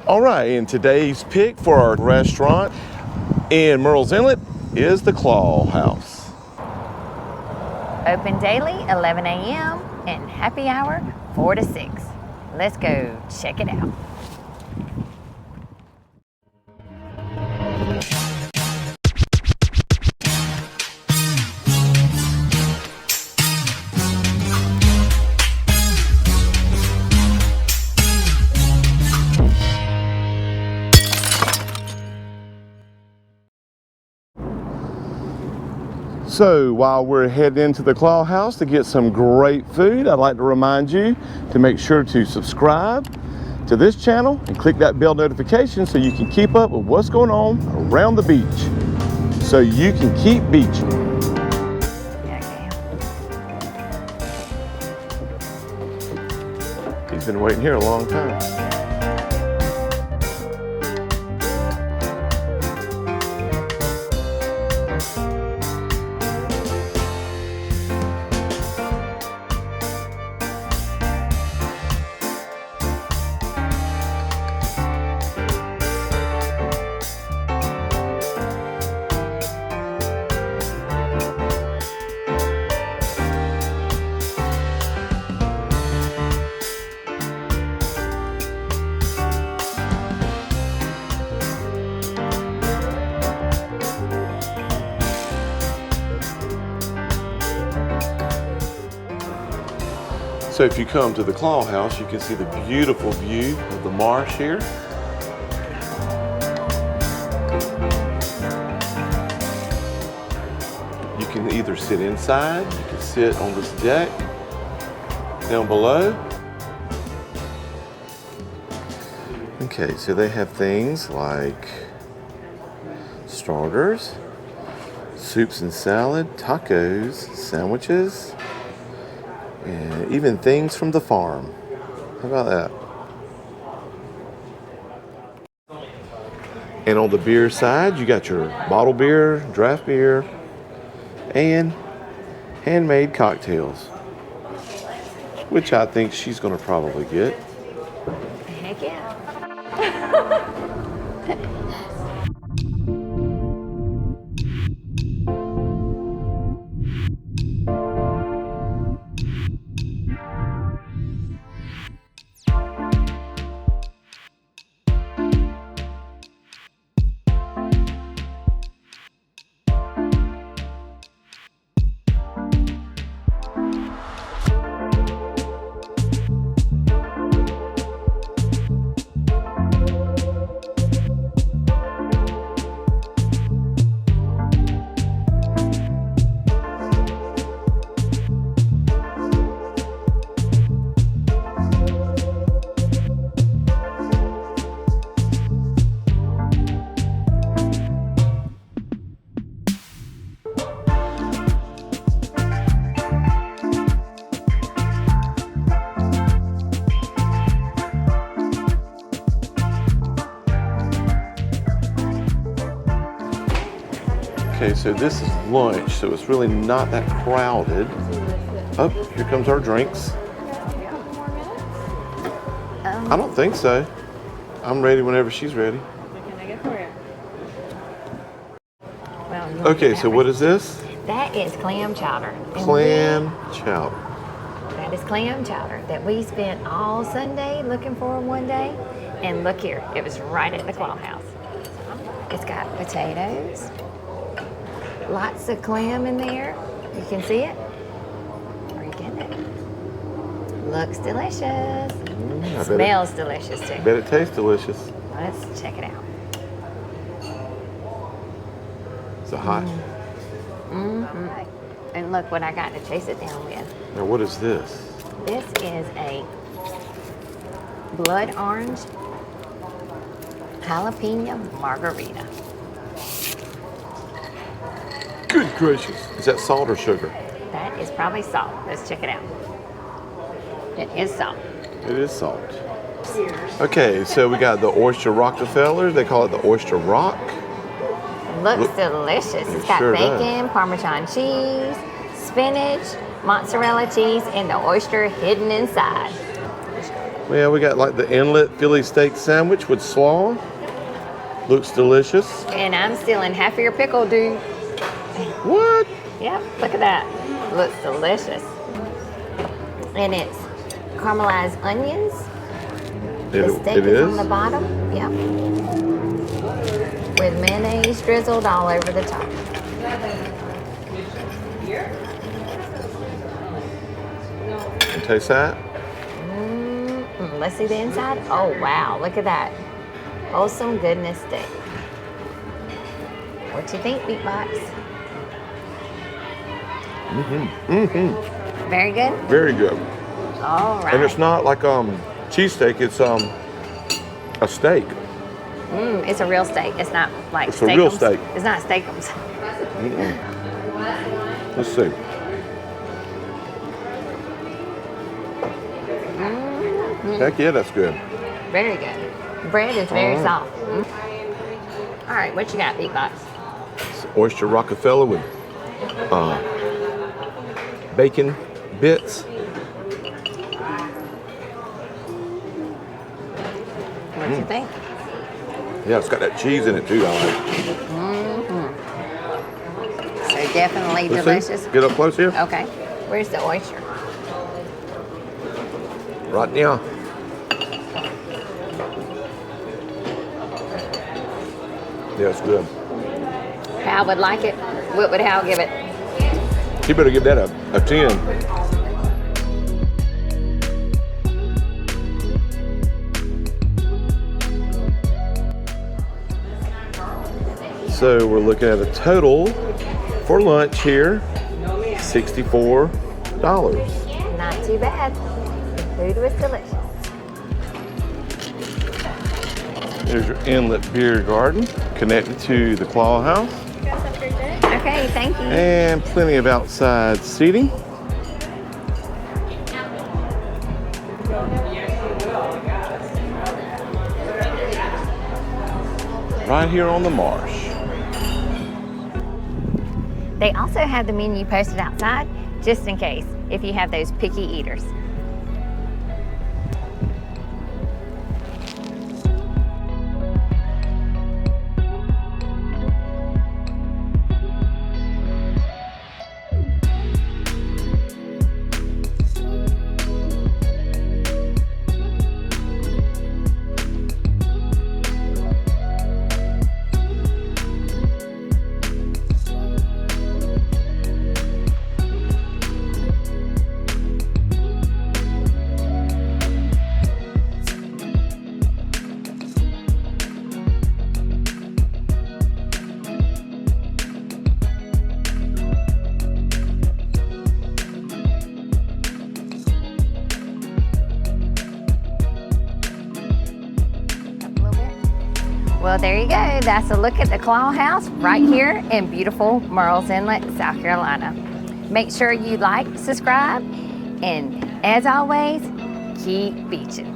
All right, and today's pick for our restaurant in Murrells Inlet is the Claw House. Open daily, 11 a.m. and happy hour, 4 to 6. Let's go check it out. So while we're heading into the Claw House to get some great food, I'd like to remind you to make sure to subscribe to this channel and click that bell notification so you can keep up with what's going on around the beach, so you can keep beaching. He's been waiting here a long time. So if you come to the Claw House, you can see the beautiful view of the marsh here. You can either sit inside, you can sit on this deck down below. Okay, so they have things like starters, soups and salad, tacos, sandwiches, and even things from the farm. How about that? And on the beer side, you got your bottled beer, draft beer, and handmade cocktails, which I think she's gonna probably get. Heck yeah. Okay, so this is lunch, so it's really not that crowded. Oh, here comes our drinks. I don't think so. I'm ready whenever she's ready. What can I get for you? Well, okay, so what is this? That is clam chowder. Clam chowder. That is clam chowder that we spent all Sunday looking for one day. And look here, it was right at the Claw House. It's got potatoes, lots of clam in there. You can see it? Are you getting it? Looks delicious. Smells delicious too. I bet it tastes delicious. Let's check it out. Is it hot? Mm-hmm. And look what I got to chase it down with. Now what is this? This is a blood orange jalapeno margarita. Good gracious. Is that salt or sugar? That is probably salt. Let's check it out. It is salt. It is salt. Okay, so we got the oyster Rockefeller. They call it the oyster rock. Looks delicious. It's got bacon, Parmesan cheese, spinach, mozzarella cheese, and the oyster hidden inside. Yeah, we got like the Inlet Philly steak sandwich with slaw. Looks delicious. And I'm stealing half of your pickle, dude. What? Yep, look at that. Looks delicious. And it's caramelized onions. The steak is on the bottom. Yep. With mayonnaise drizzled all over the top. And taste that. Let's see the inside. Oh, wow. Look at that. Wholesome goodness steak. What you think, Beatbox? Very good? Very good. All right. And it's not like cheesesteak, it's a steak. It's a real steak. It's not like It's a real steak. It's not steakums. Let's see. Heck yeah, that's good. Very good. Bread is very soft. All right, what you got, Beatbox? It's oyster Rockefeller with bacon bits. What do you think? Yeah, it's got that cheese in it too. I like. So definitely Let's delicious. see. Get up close here. Okay. Where's the oyster? Right now. Yeah, it's good. Hal would like it. What would Hal give it? You better give that a 10. So we're looking at a total for lunch here, $64. Not too bad. The food was delicious. There's your Inlet Beer Garden connected to the Claw House. Okay, thank you. And plenty of outside seating. Right here on the marsh. They also have the menu posted outside, just in case, if you have those picky eaters. Well, there you go. That's a look at the Claw House right here in beautiful Murrells Inlet, South Carolina. Make sure you like, subscribe, and as always, keep beaching.